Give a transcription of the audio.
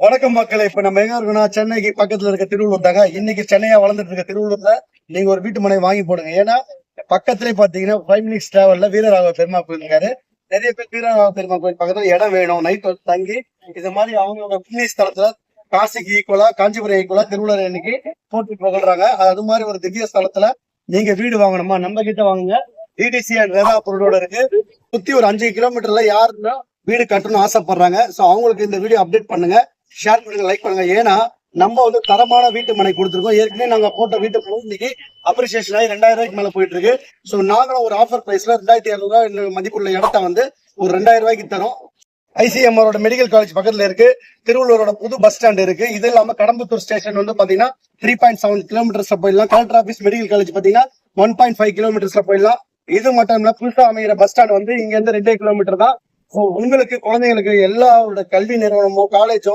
வணக்கம் மக்களே. இப்ப நம்ம எங்க இருக்கோம்னா சென்னைக்கு பக்கத்துல இருக்க திருவள்ளூர் தாங்க. இன்னைக்கு சென்னையா வளர்ந்துட்டு இருக்க திருவள்ளூர்ல நீங்க ஒரு வீட்டு மனை வாங்கி போடுங்க. ஏன்னா பக்கத்திலே பாத்தீங்கன்னா 5 மினிட்ஸ் டிராவல்ல வீரராகவ பெருமா கோயில் இருக்காரு. நிறைய பேர் வீரராகவ பெருமா கோயில் பக்கத்துல இடம் வேணும், நைட் வந்து தங்கி இது மாதிரி அவங்களோட புண்ணிய ஸ்தலத்துல காசிக்கு ஈக்குவலா, காஞ்சிபுரம் ஈக்குவலா திருவள்ளூர் இன்னைக்கு போட்டி புகழ்றாங்க. அது மாதிரி ஒரு திவ்ய ஸ்தலத்துல நீங்க வீடு வாங்கணுமா, நம்ம கிட்ட வாங்குங்க. டிடிசி அண்ட் ரேரா பொருளோட இருக்கு. சுத்தி ஒரு 5 கிலோமீட்டர்ல யாருன்னா வீடு கட்டணும்னு ஆசைப்படுறாங்க. சோ அவங்களுக்கு இந்த வீடியோ அப்டேட் பண்ணுங்க, ஷேர் பண்ணுங்க, லைக் பண்ணுங்க. ஏன்னா நம்ம வந்து தரமான வீட்டு மனை கொடுத்துருக்கோம். ஏற்கனவே நாங்க போட்ட வீட்டு மனை இன்னைக்கு அப்ரிசியேஷன் ஆகி 2000 ரூபாய்க்கு மேல போயிட்டு இருக்கு. சோ நாங்களும் ஒரு ஆஃபர் பிரைஸ்ல 2200 ரூபாய் மதிப்புள்ள இடத்த வந்து ஒரு 2000 ரூபாய்க்கு தரோம். ஐசிஎம்ஆரோட மெடிக்கல் காலேஜ் பக்கத்துல இருக்கு. திருவள்ளூரோட புது பஸ் ஸ்டாண்ட் இருக்கு. இது இல்லாம கடம்பத்தூர் ஸ்டேஷன் வந்து பாத்தீங்கன்னா 3.7 கிலோமீட்டர்ஸ்ல போயிடலாம். கலெக்டர் ஆபீஸ் மெடிக்கல் காலேஜ் பாத்தீங்கன்னா 1.5 கிலோமீட்டர்ஸ்ல போயிடலாம். இது மட்டும் இல்ல, புதுசா அமைகிற பஸ் ஸ்டாண்ட் வந்து இங்க இருந்து 2 கிலோமீட்டர் தான். உங்களுக்கு குழந்தைங்களுக்கு எல்லாரோட கல்வி நிறுவனமோ காலேஜோ